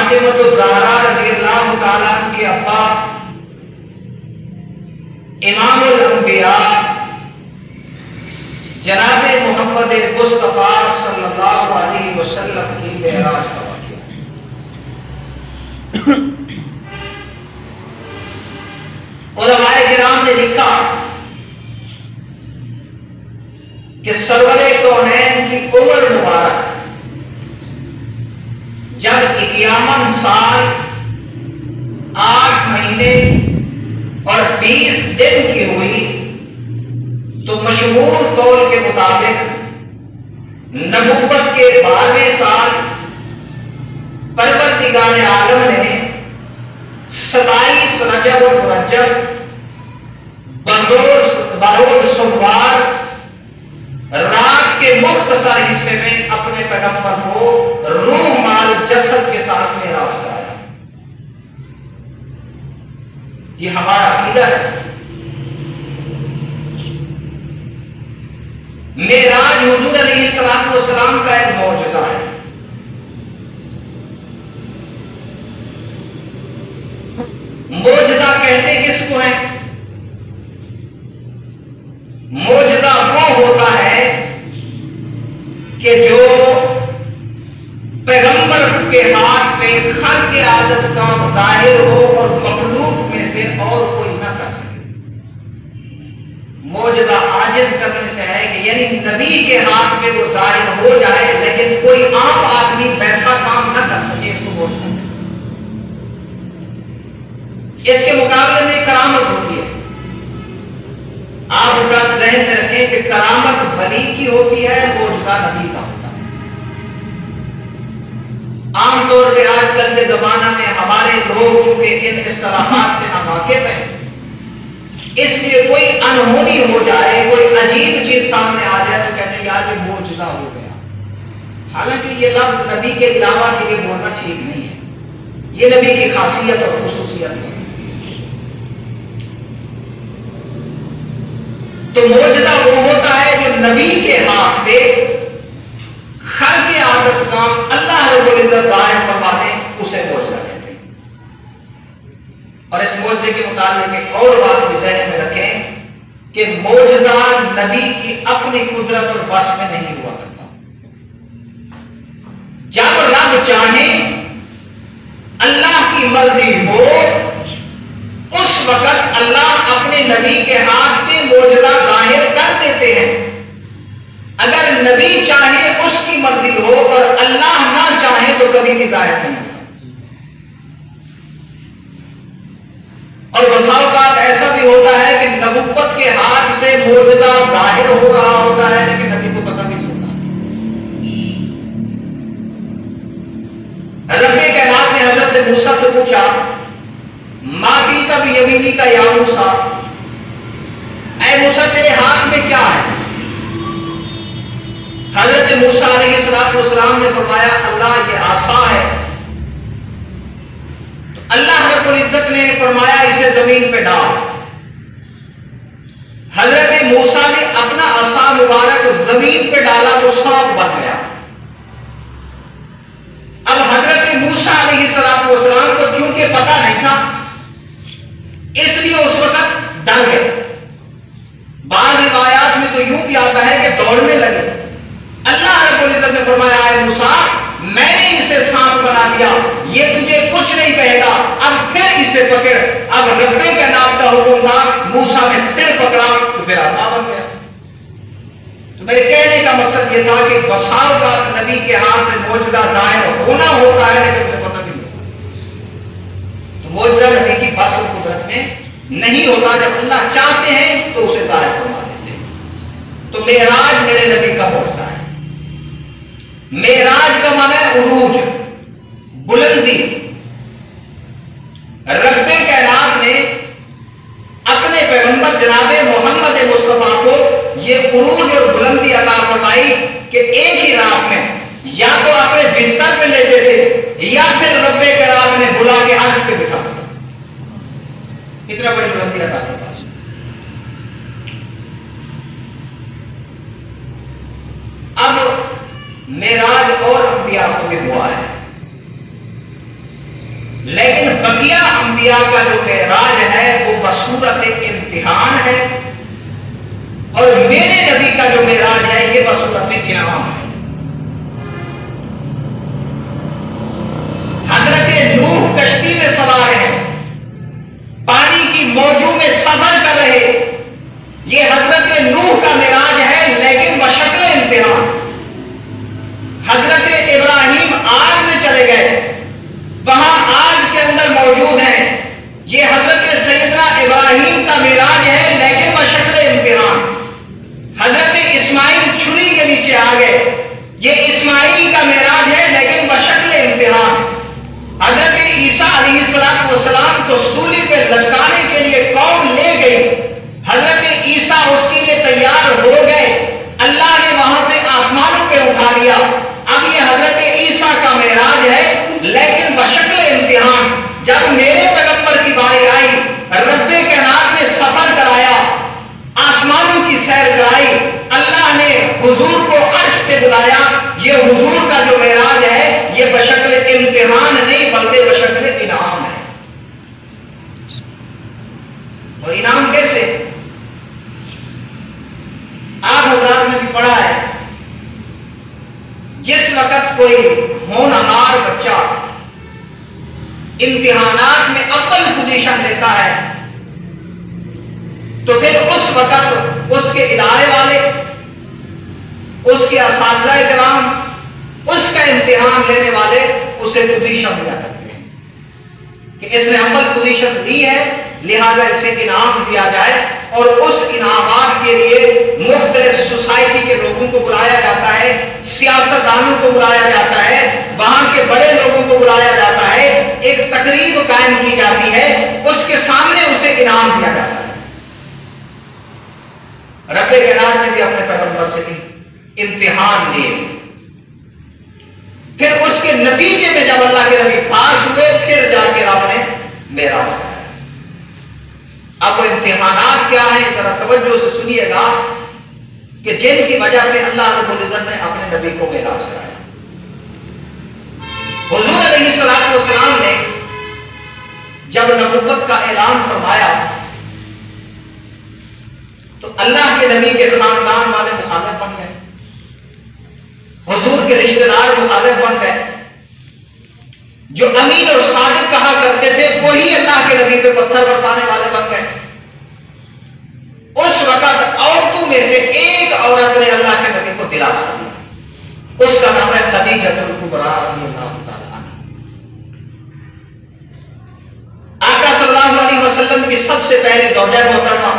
فاطمہ الزہرا رضی اللہ تعالیٰ عنہ کے ابا امام الانبیاء جناب محمد مصطفیٰ صلی اللہ علیہ وسلم کی معراج کا واقعہ ہے۔ علماء کرام نے لکھا کہ سرور کونین کی عمر مبارک جب 51 سال 8 مہینے اور 20 دن کی ہوئی تو مشہور قول کے مطابق نبوت کے 12ویں سال پروردگار عالم نے 27 رجب المرجب بروز سوموار رات کے مختصر حصے میں اپنے پیغمبر کو روح مال جسد کے ساتھ معراج کرایا۔ یہ ہمارا عقیدہ ہے۔ معراج حضور علیہ السلام کا ایک معجزہ ہے۔ معجزہ کہتے کس کو ہے؟ معجزہ وہ ہوتا ہے کہ جو پیغمبر کے ہاتھ میں خلق عادت کا ظاہر ہو اور مخلوق میں سے اور کوئی نہ کر سکے۔ معجزہ عاجز کرنے سے ہے کہ یعنی نبی کے ہاتھ میں وہ ظاہر ہو جائے لیکن کوئی عام آدمی ویسا کام نہ کر سکے، اس کو معجزہ کہتے ہیں۔ اس کے مقابلے میں کرامت ہوتی ہے۔ آپ حضرات ذہن میں رکھیں کہ کرامت ولی کی ہوتی ہے، معجزہ نبی کا ہوتا ہے۔ عام طور پہ آج کل کے زمانہ میں ہمارے لوگ چونکہ ان اصطلاحات سے ناواقف ہیں، اس لیے کوئی انہونی ہو جائے، کوئی عجیب چیز سامنے آ جائے تو کہتے ہیں یار یہ معجزہ ہو گیا۔ حالانکہ یہ لفظ نبی کے علاوہ کے لیے بولنا ٹھیک نہیں ہے، یہ نبی کی خاصیت اور خصوصیت ہے۔ تو معجزہ وہ ہوتا ہے جو نبی کے ہاتھ پہ خلق عادت کا اللہ رب العزت ظاہر فرما دے، اسے معجزہ کہتے ہیں۔ اور اس معجزے کے متعلق ایک اور بات بھی ذہن میں رکھیں کہ معجزہ نبی کی اپنی قدرت اور بس میں نہیں ہوا کرتا۔ جب رب چاہے، اللہ کی مرضی ہو، اس وقت اللہ اپنے نبی کے ہاتھ میں معجزہ ظاہر کر دیتے ہیں۔ اگر نبی چاہے، اس کی مرضی ہو، اور اللہ نہ چاہے تو کبھی بھی ظاہر نہیں ہوتا۔ اور بسا اوقات ایسا بھی ہوتا ہے کہ نبوت کے ہاتھ سے معجزہ ظاہر ہو رہا ہوتا ہے لیکن نبی کو پتہ بھی نہیں ہوتا۔ رب کائنات نے حضرت موسیٰ سے پوچھا ما تلک بیمینک کا یا موسیٰ، اے موسیٰ تیرے ہاتھ میں کیا ہے؟ حضرت موسیٰ علیہ السلام نے فرمایا اللہ یہ عصا ہے۔ تو اللہ رب العزت نے فرمایا اسے زمین پہ ڈال۔ حضرت موسیٰ نے اپنا عصا مبارک زمین پہ ڈالا تو سانپ بن گیا۔ اب حضرت موسیٰ علیہ السلام کو چونکہ پتہ نہیں تھا اس لیے اس وقت ڈر گئے۔ بعض روایات میں تو یوں بھی آتا ہے کہ دوڑنے لگے۔ اللہ رب العزت نے فرمایا اے موسیٰ میں نے اسے سانپ بنا دیا، یہ تجھے کچھ نہیں کہے گا، اب پھر اسے پکڑ۔ اب رب کے نام کا حکم تھا، موسیٰ نے پھر پکڑا تو پھر عصا بن گیا۔ تو میرے کہنے کا مقصد یہ تھا کہ بسا اوقات نبی کے ہاتھ سے معجزہ ظاہر ہونا ہوتا ہے لیکن اسے پتہ بھی نہیں ہوتا۔ تو معجزہ نبی کی بس و قدرت میں نہیں ہوتا، جب اللہ چاہتے ہیں تو اسے ظاہر فرما دیتے ہیں۔ تو معراج میرے نبی کا معجزہ ہے۔ معراج کا معنی ہے عروج، بلندی۔ رب کائنات نے اپنے پیغمبر جناب محمد مصطفیٰ کو یہ عروج اور بلندی عطا فرمائی کہ ایک ہی رات میں یا تو اپنے بستر پہ لیٹے تھے یا پھر رب کائنات نے بلا کے عرش پہ بٹھا دیا۔ اتنا بڑی بلندی عطا فرمائی۔ اب معراج اور انبیاء کو بھی ہوا ہے۔ بقیہ انبیاء کا جو معراج ہے وہ بصورت امتحان ہے، اور میرے نبی کا جو معراج ہے یہ بصورت انعام ہے۔ حضرت نوح کشتی میں سوار ہیں، پانی کی موجوں میں سفر کر رہے، یہ حضرت نوح کا معراج ہے لیکن بشکل امتحان۔ حضرت ابراہیم آگ میں چلے گئے، وہاں آگ کے اندر موجود ہیں، یہ حضرت سیدنا ابراہیم کا معراج ہے لیکن بشکل امتحان۔ حضرت اسماعیل چھری کے نیچے آ گئے، یہ اسماعیل کا معراج ہے لیکن بشکل امتحان۔ حضرت عیسیٰ علیہ السلام کو سولی پہ لٹکانے کے لیے قوم لے گئی، حضرت عیسیٰ اس کے لیے تیار ہو گئے، اللہ نے وہاں سے آسمانوں پہ اٹھا لیا۔ اب یہ حضرت عیسیٰ کا معراج ہے لیکن بشکل امتحان۔ جب میرے پیغمبر کی باری آئی، رب کائنات نے سفر کرایا، آسمانوں کی سیر کرائی، اللہ نے حضور کو عرش پہ بلایا۔ یہ حضور کا جو معراج ہے یہ بشکل امتحان نہیں بلکہ بشکل انعام ہے۔ اور انعام کیسے؟ آپ حضرات نے بھی پڑھا ہے، جس وقت کوئی ہونہار بچہ امتحانات میں اول پوزیشن لیتا ہے تو پھر اس وقت اس کے ادارے والے، اس کے اساتذہ کرام، اس کا امتحان لینے والے اسے پوزیشن دیا کرتے ہیں کہ اس نے اول پوزیشن لی ہے لہذا اسے انعام دیا جائے، اور اس انعامات کے لیے مختلف سوسائٹی کے لوگوں کو بلایا جاتا ہے، سیاستدانوں کو بلایا جاتا ہے، وہاں کے بڑے لوگوں کو بلایا جاتا ہے، ایک تقریب قائم کی جاتی ہے، اس کے سامنے اسے انعام دیا جاتا ہے۔ رب کائنات نے بھی اپنے پیغمبر سے امتحان لیے، پھر اس کے نتیجے میں جب اللہ کے نبی پاس ہوئے پھر جا کے رب نے معراج کرایا۔ اب وہ امتحانات کیا ہیں ذرا توجہ سے سنیے گا کہ جن کی وجہ سے اللہ رب العزت نے اپنے نبی کو معراج کرایا۔ حضور علیہ السلام نے جب نبوت کا اعلان فرمایا تو اللہ کے نبی کے خاندان والے مخالف بن گئے، حضور کے رشتہ دار مخالف بن گئے، جو امین اور صادق کہا کرتے تھے وہی اللہ کے نبی پہ پتھر برسانے والے بن گئے۔ اس وقت عورتوں میں سے ایک عورت نے اللہ کے نبی کو دلاسا دیا، اس کا نام ہے خدیجہ الکبریٰ رضی اللہ تعالی عنہا۔ آقا صلی اللہ علیہ وسلم کی سب سے پہلی زوجہ محترمہ،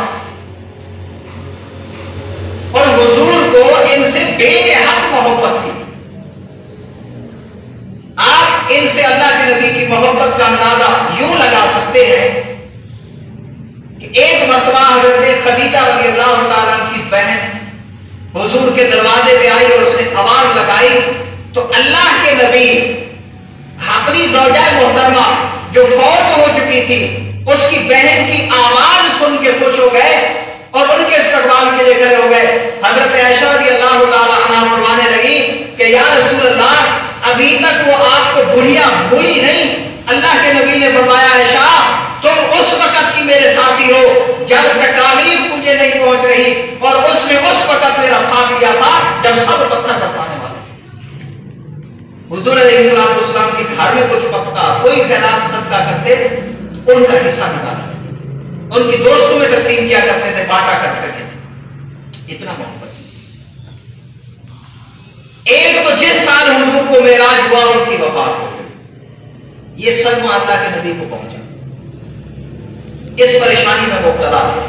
اور حضور کو ان سے بے حد محبت تھی۔ آپ ان سے اللہ کے نبی کی محبت کا اندازہ یوں لگا سکتے ہیں کہ ایک مرتبہ حضرت خدیجہ رضی اللہ تعالیٰ کی بہن حضور کے دروازے پہ آئی اور اس نے آواز لگائی تو اللہ کے نبی اپنی زوجہ محترمہ جو فوت ہو چکی تھی اس کی بہن کی آواز سن کے خوش ہو گئے اور ان کے استقبال کے لیے کھڑے ہو گئے۔ حضرت عائشہ رضی اللہ تعالیٰ عنہا فرمانے لگی کہ یا رسول اللہ ابھی تک وہ آپ کو بڑھیا بھولی نہیں۔ اللہ کے نبی نے فرمایا عائشہ تم اس وقت کی میرے ساتھی ہو جب تکالیف مجھے نہیں پہنچ رہی، اور اس نے اس وقت میرا ساتھ دیا تھا جب سب پتھر برسانے والے تھے۔ حضور علیہ السلام کے گھر میں کچھ پکتا، کوئی خیرات صدقہ کرتے تو ان کا حصہ نکالا، ان کی دوستوں میں تقسیم کیا کرتے تھے، بانٹا کرتے تھے، اتنا محبت تھی۔ ایک تو جس سال حضور کو معراج ہوا ان کی وفات ہو گئی، یہ صدمہ اللہ کے نبی کو پہنچا، اس پریشانی میں مبتلا تھے۔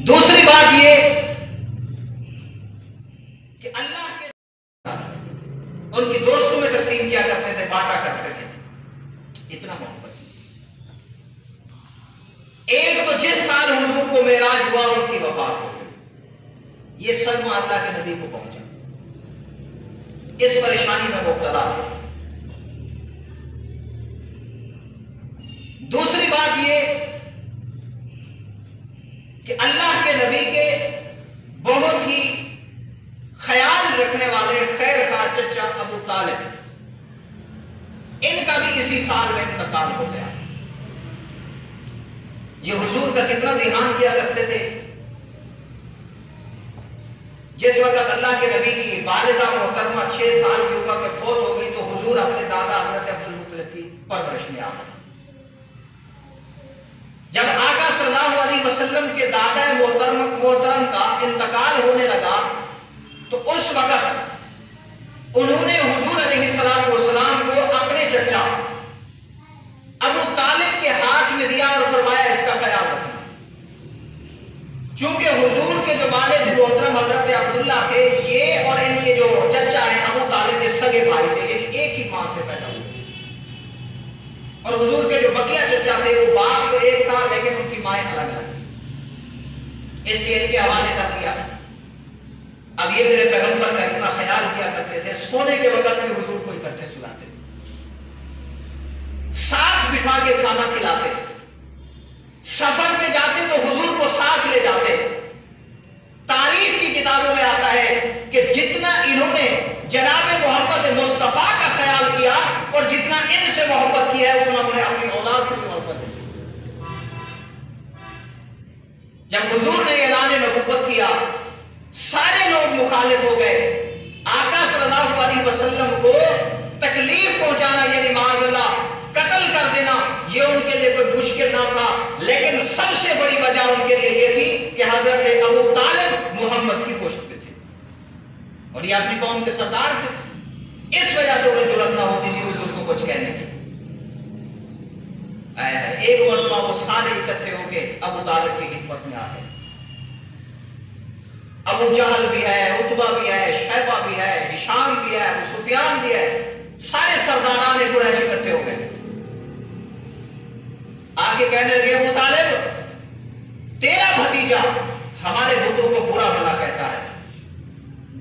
دوسری بات یہ کہ اللہ کے ان کی دوستوں میں تقسیم کیا کرتے تھے، بانٹا کرتے تھے، اتنا محبت تھی۔ ایک تو جس سال حضور کو معراج ہوا ان کی وفات ہو گئی، یہ صدمہ اللہ کے نبی کو پہنچا، اس پریشانی میں مبتلا تھے۔ دوسری بات یہ کہ اللہ کے نبی کے بہت ہی خیال رکھنے والے خیر خواہ چچا ابو طالب ان کا بھی اسی سال میں انتقال ہو گیا۔ یہ حضور کا کتنا دھیان کیا کرتے تھے۔ جس وقت اللہ کے نبی کی والدہ محترمہ 6 سال کی عمر میں فوت ہو گئی تو حضور اپنے دادا حضرت عبد المطلب کی پرورش میں آ گئے۔ جب آقا صلی اللہ علیہ وسلم کے دادا محترم کا انتقال ہونے لگا تو اس وقت انہوں نے حضور علیہ السلام کو اپنے چچا ابو طالب کے ہاتھ میں دیا اور فرمایا اس کا خیال رکھنا۔ چونکہ حضور کے جو والد محترم حضرت عبداللہ تھے، یہ اور ان کے جو چچا ہیں ابو طالب کے سگے بھائی تھے، یعنی ایک ہی ماں سے پیدا ہوئے، اور حضور کے جو بقیہ چچا تھے وہ باپ تو ایک تھا لیکن ان کی مائیں الگ الگ تھی، اس لیے ان کے حوالے کر دیا۔ اب یہ میرے پیغمبر کا اتنا خیال کیا کرتے تھے، سونے کے وقت میں حضور کو اکٹھے سلاتے تھے، ساتھ بٹھا کے کھانا کھلاتے، سفر میں جاتے تو حضور کو ساتھ لے جاتے۔ تاریخ کی کتابوں میں آتا ہے کہ جتنا انہوں نے جناب محمد مصطفیٰ کا خیال کیا اور جتنا ان سے محبت کی ہے اتنا انہوں نے اپنی اولاد سے محبت کی۔ جب حضور نے اعلان نبوت کیا سارے لوگ مخالف ہو گئے۔ آقا صلی اللہ علیہ وسلم کو تکلیف پہنچانا یعنی معاذ اللہ قتل کر دینا یہ ان کے لیے کوئی مشکل نہ تھا، لیکن سب سے بڑی وجہ ان کے لیے یہ تھی کہ حضرت ابو طالب محمد کی پشت پہ تھے اور یہ اپنی قوم کے سردار تھے، اس وجہ سے انہیں جرأت نہ ہوتی تھی حضور کو کچھ کہنے کی۔ ایک مرتبہ وہ سارے اکٹھے ہو کے ابو طالب کی خدمت میں آ گئے۔ ابو جہل بھی ہے، عتبہ بھی ہے، شیبہ بھی ہے، ہشام بھی ہے، ابو سفیان بھی ہے، سارے سرداران قریش اکٹھے ہو گئے۔ آگے کہنے لگے ابو طالب تیرا بھتیجا ہمارے بتوں کو برا بھلا کہتا ہے،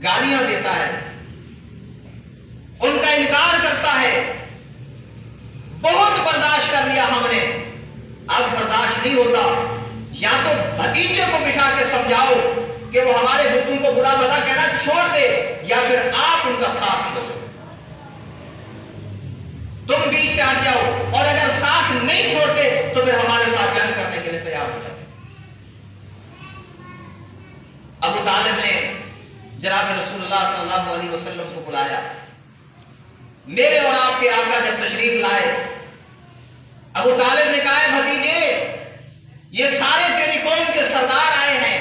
گالیاں دیتا ہے، ان کا انکار کرتا ہے، بہت برداشت کر لیا ہم نے، اب برداشت نہیں ہوتا، یا تو بھتیجے کو بٹھا کے سمجھاؤ کہ وہ ہمارے بتوں کو برا بھلا کہنا چھوڑ دے، یا پھر آپ ان کا ساتھ چھوڑو، تم بیچ سے ہٹ جاؤ، اور اگر ساتھ نہیں چھوڑتے تو پھر ہمارے ساتھ جنگ کرنے کے لیے تیار ہو جاتے۔ ابو طالب نے جناب رسول اللہ صلی اللہ علیہ وسلم کو بلایا، میرے اور آپ کے آقا جب تشریف لائے، ابو طالب نے کہا ہے بھتیجے یہ سارے تیری قوم کے سردار آئے ہیں،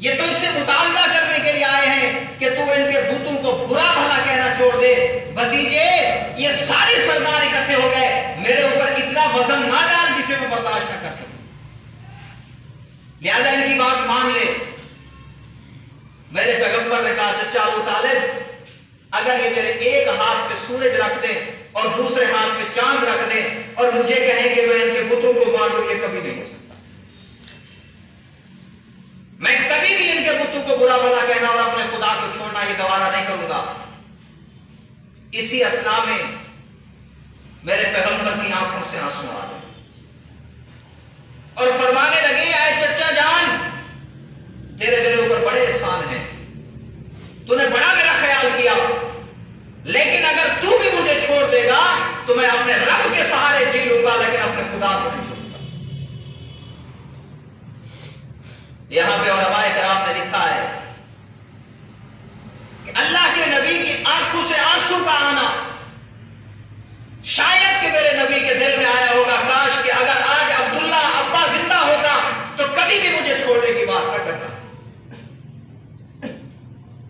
یہ تو اس سے مطالبہ کرنے کے لیے آئے ہیں کہ تو ان کے بتوں کو برا بھلا کہنا چھوڑ دے۔ بھتیجے یہ سارے سردار اکٹھے ہو گئے، میرے اوپر اتنا وزن نہ ڈال جسے میں برداشت نہ کر سکوں، لہذا ان کی بات مان لے۔ میرے پیغمبر نے کہا چچا ابو طالب اگر یہ میرے ایک ہاتھ پہ سورج رکھ دیں اور دوسرے ہاتھ پہ چاند رکھ دیں اور مجھے کہیں کہ میں ان کے بتوں کو مانوں، یہ کبھی نہیں ہو سکتا، میں کبھی بھی ان کے بتوں کو برا بھلا کہنا اور اپنے خدا کو چھوڑنا یہ گوارا نہیں کروں گا۔ اسی اثناء میں میرے پیغمبر کی آنکھوں سے آنسو آ گئے اور فرمانے لگے اے چچا جان تیرے میرے اوپر بڑے احسان ہیں، تو نے بڑا میرا خیال کیا، لیکن اگر تو بھی مجھے چھوڑ دے گا تو میں اپنے رب کے سہارے جی لوں گا لیکن اپنے خدا کو نہیں چھوڑوں گا۔ یہاں پہ علماء کرام نے لکھا ہے کہ اللہ کے نبی کی آنکھوں سے آنسو کا آنا شاید کہ میرے نبی کے دل میں آیا ہوگا کاش کہ اگر آج عبداللہ ابا زندہ ہوتا تو کبھی بھی مجھے چھوڑنے کی بات نہ کرتا،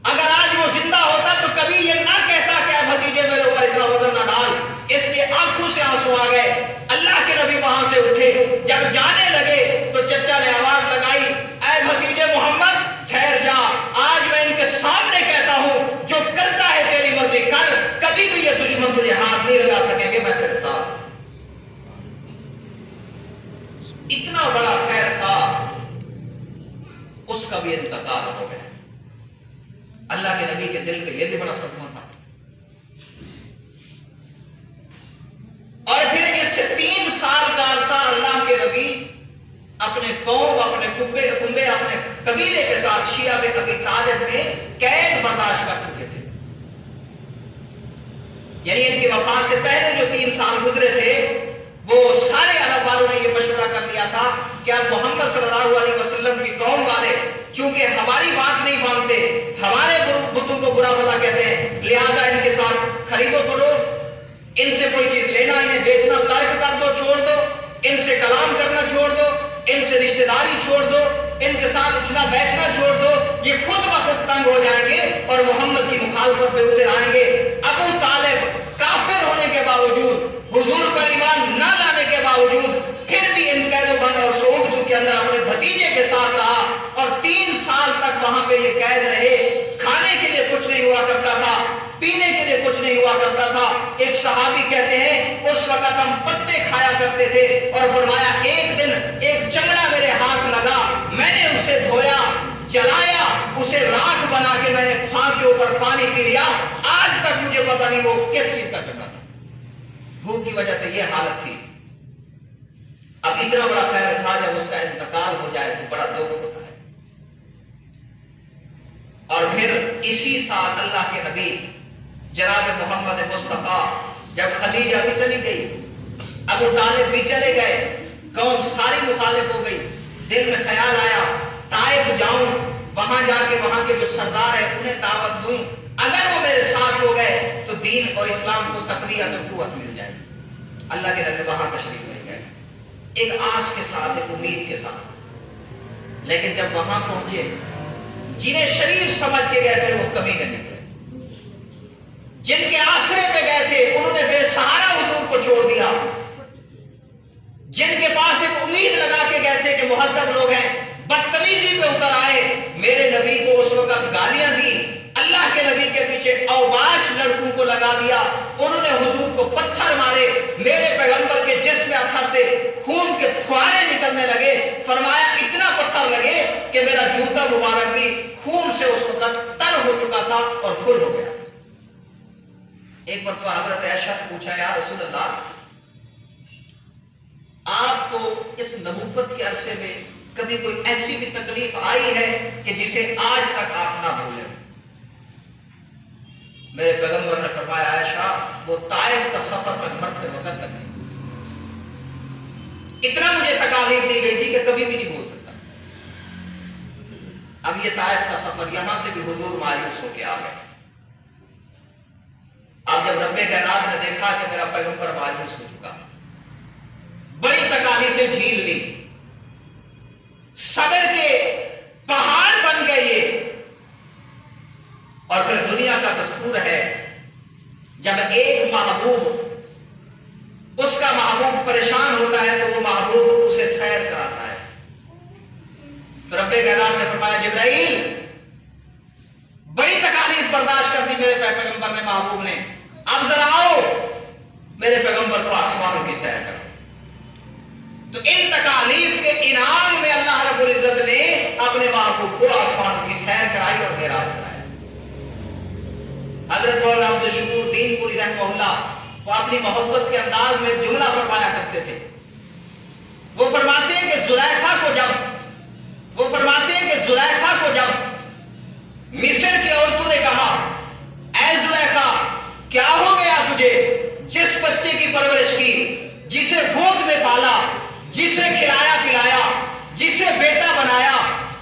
اگر آج وہ زندہ ہوتا تو کبھی یہ نہ کہتا کہ بھتیجے میرے اوپر اتنا وزن نہ ڈال۔ اس لیے آنکھوں سے آنسو آ گئے۔ اللہ کے نبی وہاں سے اٹھے، جب جانے لگے تو چچا نے آواز لگائی اے بھتیجے محمد ٹھہر جا، آج میں ان کے سامنے کہتا ہوں جو کرتا ہے تیری مرضی کر، کبھی بھی یہ دشمن تجھے ہاتھ نہیں لگا سکیں گے، میں تیرے ساتھ۔ اتنا بڑا خیر تھا، اس کا بھی انتقال ہو گیا۔ اللہ کے نبی کے دل پہ یہ بھی بڑا صدمہ تھا، اور پھر اس سے 3 سال کا عرصہ اللہ کے نبی اپنے قوم، اپنے کنبے، اپنے قبیلے کے ساتھ شیعہ بن ابی طالب میں قید برداشت کر چکے تھے، یعنی یعنی ان کی وفات سے پہلے جو 3 سال گزرے تھے وہ سارے عرب والوں نے یہ مشورہ کر لیا تھا کہ اب محمد صلی اللہ علیہ وسلم کی قوم والے چونکہ ہماری بات نہیں مانتے، ہمارے بتوں کو برا بھلا کہتے ہیں، لہٰذا ان کے ساتھ خرید و فروخت، ان سے کوئی چیز لینا انہیں بیچنا ترک کر دو، چھوڑ دو، ان سے کلام کرنا چھوڑ دو، ان سے رشتہ داری چھوڑ دو، ان کے ساتھ اٹھنا بیٹھنا چھوڑ دو، یہ خود بخود تنگ ہو جائیں گے اور محمد کی مخالفت پہ اتر آئیں گے۔ ابو طالب کافر ہونے کے باوجود، حضور پر ایمان نہ لانے کے باوجود، پھر بھی ان قید و بند اور سوگدو کے اندر اپنے بھتیجے کے ساتھ رہا اور 3 سال تک وہاں پہ یہ قید رہے۔ کھانے کے لیے کچھ نہیں ہوا کرتا تھا، پینے کے لیے کچھ نہیں ہوا کرتا تھا۔ ایک صحابی کہتے ہیں اس وقت ہم پتے کھایا کرتے تھے، اور فرمایا ایک دن ایک چمڑا میرے ہاتھ لگا، میں نے اسے دھویا، جلایا، اسے راکھ بنا کے میں نے پھاگ کے اوپر پانی پی لیا، آج تک مجھے پتہ نہیں وہ کس چیز کا چمڑا تھا۔ بھوک کی وجہ سے یہ حالت تھی۔ اب اتنا بڑا خیر تھا، جب اس کا انتقال ہو جائے تو بڑا دکھ ہوتا ہے۔ اور پھر اسی سال اللہ کے نبی جناب محمد مصطفیٰ جب خدیجہ بھی چلی گئی، ابو طالب بھی چلے گئے، قوم ساری مخالف ہو گئی، دل میں خیال آیا طائف جاؤں، وہاں جا کے وہاں کے جو سردار ہیں انہیں دعوت دوں، اگر وہ میرے ساتھ ہو گئے تو دین اور اسلام کو تقویت اور قوت مل جائے۔ اللہ کے نبی وہاں تشریف لے گئے، ایک آس کے ساتھ، ایک امید کے ساتھ، لیکن جب وہاں پہنچے جنہیں شریف سمجھ کے گئے تھے وہ کبھی نہ نکلے، جن کے آسرے پہ گئے تھے انہوں نے بے سہارا حضور کو چھوڑ دیا، جن کے پاس ایک امید لگا کے گئے تھے کہ مہذب لوگ ہیں، بدتمیزی پہ اتر آئے۔ میرے نبی کو اس وقت گالیاں دی، اللہ کے نبی کے پیچھے اوباش لڑکوں کو لگا دیا، انہوں نے حضور کو پتھر مارے، میرے پیغمبر کے جسم اتھر سے خون کے پھوارے نکلنے لگے، فرمایا اتنا پتھر لگے کہ میرا جوتا مبارک بھی خون سے اس وقت تر ہو چکا تھا اور پھل ہو گیا۔ ایک مرتبہ حضرت عائشہ نے پوچھا یا رسول اللہ، آپ کو اس نبوت کے عرصے میں کبھی کوئی ایسی بھی تکلیف آئی ہے کہ جسے آج تک آپ نہ بھولیں؟ میرے پیغمبر نے فرمایا عائشہ وہ طائف کا سفر تک مرتے وقت تک نہیں، اتنا مجھے تکالیف دی گئی تھی کہ کبھی بھی نہیں بھول سکتا۔ اب یہ طائف کا سفر، یہاں سے بھی حضور مایوس ہو کے آ گئے۔ اب جب رب کائنات نے دیکھا کہ میرا پیغمبر مایوس ہو چکا، بڑی تکالیفیں جھیل لی، صبر کے پہاڑ بن گئے یہ۔ اور پھر دنیا کا دستور ہے جب ایک محبوب، اس کا محبوب پریشان ہوتا ہے تو وہ محبوب اسے سیر کراتا ہے۔ تو رب کائنات نے فرمایا جبرائیل، بڑی تکالیف برداشت کر دی میرے پیغمبر نے، محبوب نے، اب ذرا آؤ میرے پیغمبر کو آسمانوں کی سیر کرو۔ تو ان تکالیف کے انعام میں اللہ رب العزت نے اپنے محبوب کو آسمانوں کی سیر کرائی اور معراج کرایا۔ حضرت مولانا عبد الشکور دین پوری رحمہ اللہ وہ اپنی محبت کے انداز میں جملہ فرمایا کرتے تھے، وہ فرماتے ہیں کہ زلیخا کو جب مصر کی عورتوں نے کہا اے زلیخا کیا ہو گیا تجھے، جس بچے کی پرورش کی، جسے گود میں پالا، جسے کھلایا پلایا، جسے بیٹا بنایا،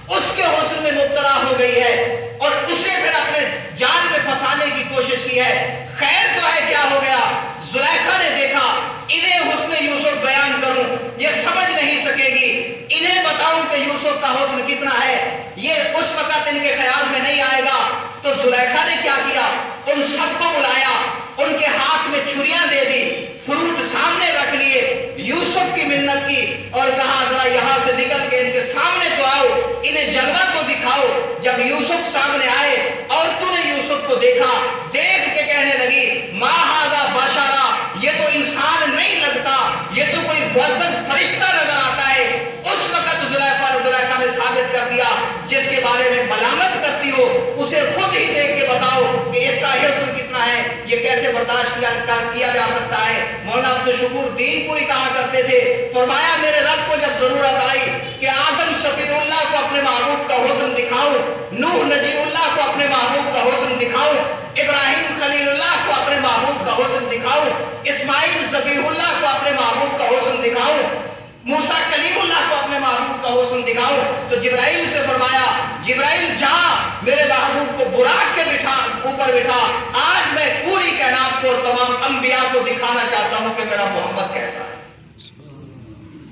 اس کے حسن میں مبتلا ہو گئی ہے اور اسے پھر اپنے جال میں پھنسانے کی کوشش کی ہے، خیر تو ہے کیا ہو گیا؟ زلیخا نے دیکھا انہیں حسن یوسف بیان کروں یہ سمجھ نہیں سکے گی، انہیں بتاؤں کہ یوسف کا حسن کتنا ہے یہ اس وقت ان کے خیال میں نہیں آئے گا۔ تو زلیخا نے کیا کیا؟ ان سب کو بلایا، ان کے ہاتھ میں چھریاں دے دی، فروٹ سامنے رکھ لیے، یوسف کی منت کی اور کہا ذرا یہاں سے نکل کے ان کے سامنے تو آؤ، انہیں جلوہ تو دکھاؤ۔ جب یوسف سامنے آئے اور تو نے یوسف کو دیکھا، دیکھ کے کہنے لگی ما ھذا بشرا، یہ تو انسان نہیں لگتا، یہ تو کوئی معزز فرشتہ نظر آتا ہے۔ اس وقت زلیخا نے ثابت کر دیا جس کے بارے میں ملامت کرتی ہو اسے خود ہی دیکھ کے بتاؤ کہ اس کا حسن کتنا ہے، یہ کیسے برداشت کیا جا سکتا ہے۔ مولانا عبد الشکور دین پوری کہا کرتے تھے، فرمایا میرے رب کو جب ضرورت آئی کہ آدم شفیع اللہ کو اپنے محبوب کا حسن دکھاؤں، نوح نجی اللہ کو اپنے محبوب کا حسن دکھاؤں، ابراہیم خلیل اللہ کو اپنے محبوب کا حسن دکھاؤں، اسماعیل ذبیح اللہ کو اپنے محبوب کا حسن دکھاؤں، موسیٰ کلیم اللہ کو اپنے محبوب کا حسن دکھاؤں، تو جبرائیل سے فرمایا جبرائیل جا میرے محبوب کو براق کے اوپر بٹھا، آج میں پوری کائنات کو اور تمام انبیاء کو دکھانا چاہتا ہوں کہ میرا محمد کیسا ہے۔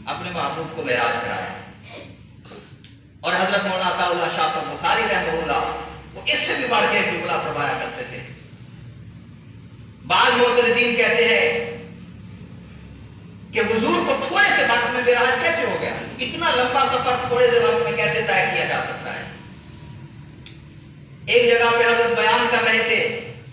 اپنے محبوب کو معراج کرایا۔ اور حضرت مولانا عطا اللہ شاہ صاحب بخاری رحمہ اللہ وہ اس سے بھی بڑھ کے ایک جملہ فرمایا کرتے تھے۔ بعض معترضین کہتے ہیں کہ حضور کو تھوڑے سے وقت میں معراج کیسے ہو گیا؟ اتنا لمبا سفر تھوڑے سے وقت میں کیسے طے کیا جا سکتا ہے؟ ایک جگہ پہ حضرت بیان کر رہے تھے،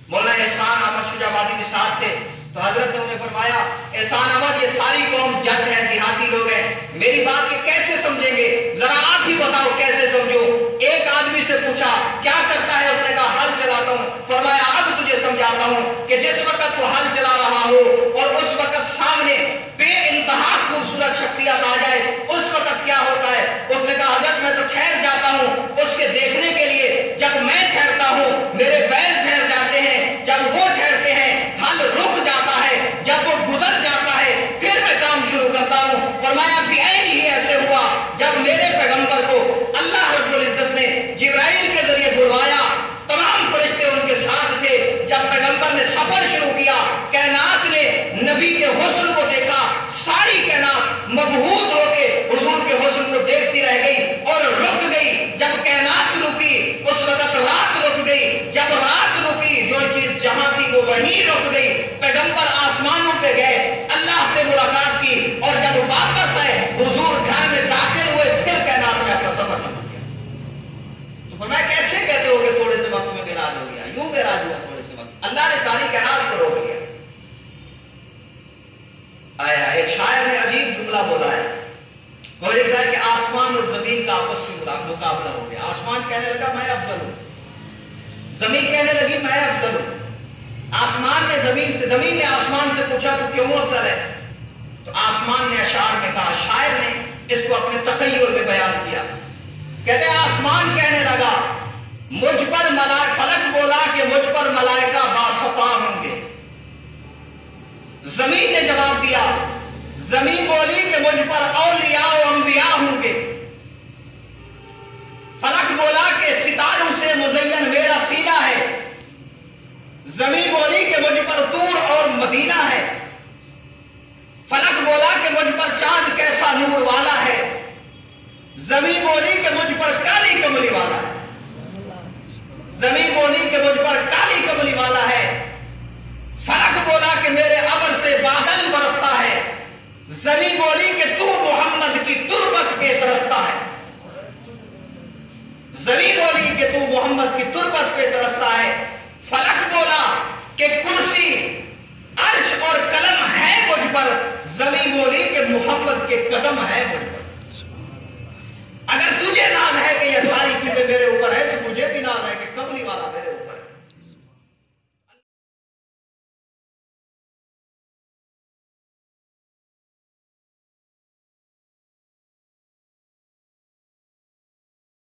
مولانا احسان احمد شجاع آبادی کے ساتھ تھے، تو حضرت نے انہیں فرمایا احسان احمد یہ ساری قوم جٹ ہے، دیہاتی لوگ ہیں، میری بات یہ کیسے سمجھیں گے؟ ذرا آپ ہی بتاؤ کیسے سمجھو؟ ایک آدمی سے پوچھا کیا کرتا ہے؟ اس نے کہا ہل چلاتا ہوں۔ فرمایا اب تجھے سمجھاتا ہوں کہ جس وقت تو ہل چلا رہا ہو اور اس وقت سامنے بے انتہا خوبصورت شخصیت آ جائے اس وقت کیا ہوتا ہے؟ اس نے کہا حضرت میں تو ٹھہر جاتا ہوں اس کے دیکھنے کے لیے، جب میں ٹھہرتا ہوں میرے بیل ٹھہر جاتے ہیں، جب وہ ٹھہرتے ہیں ہل رک جاتا ہے، جب وہ گزر جاتا ہے پھر میں کام شروع کرتا ہوں۔ فرمایا بھی عین ہی ایسے ہوا جب میرے پیغمبر کو اللہ رب العزت نے جبرائیل کے ذریعے بلوایا، تمام فرشتے ان کے ساتھ تھے، جب پیغمبر نے سفر شروع کیا کائنات نے نبی کے حسن کو دیکھا، ساری کائنات مبہوت ہو کے حضور کے حسن کو دیکھتی رہ گئی اور رک گئی۔ جب کائنات رکی اس وقت رات رک گئی، جب رات رکی جو چیز جہاں تھی وہ وہیں رک گئی۔ پیغمبر آسمانوں پہ گئے، اللہ سے ملاقات کی، اور جب واپس آئے حضور گھر میں داخل ہوئے، پھر کائنات میں اپنا سفر شروع کیا۔ تو فرمایا کیسے کہتے ہو کہ تھوڑے سے وقت میں معراج ہو گیا؟ یوں معراج ہوا تھوڑے سے وقت، اللہ نے ساری کائنات کو روک لیا۔ آیا ایک شاعر نے عجیب جملہ بولا ہے، وہ لکھتا ہے کہ آسمان اور زمین کا آپس میں مقابلہ ہو گیا۔ آسمان کہنے لگا میں افضل ہوں، زمین کہنے لگی میں افضل ہوں۔ آسمان نے زمین نے آسمان سے پوچھا تو کیوں افضل ہے؟ تو آسمان نے اشعار میں کہا، شاعر نے اس کو اپنے تخیل میں بیان کیا، کہتے ہیں آسمان کہنے لگا مجھ پر فلک بولا کہ مجھ پر ملائکہ باصفا ہوں گے۔ زمین نے جواب دیا، زمین بولی کہ مجھ پر اولیاء و انبیاء ہوں گے۔ فلک بولا کہ ستاروں سے مزین میرا سینہ ہے۔ زمین بولی کہ مجھ پر طور اور مدینہ ہے۔ فلک بولا کہ مجھ پر چاند کیسا نور والا ہے۔ زمین بولی کہ مجھ پر کالی کملی والا ہے۔ زمین بولی کہ مجھ پر کالی کملی والا ہے۔ فلک بولا کہ میرے ابر سے بادل برستا ہے۔ زمین بولی کہ تو محمد کی تربت پہ ترستا ہے۔ زمین بولی کہ تو محمد کی تربت پہ ترستا ہے۔ فلک بولا کہ کرسی عرش اور قلم ہے مجھ پر۔ زمین بولی کہ محمد کے قدم ہے مجھ پر۔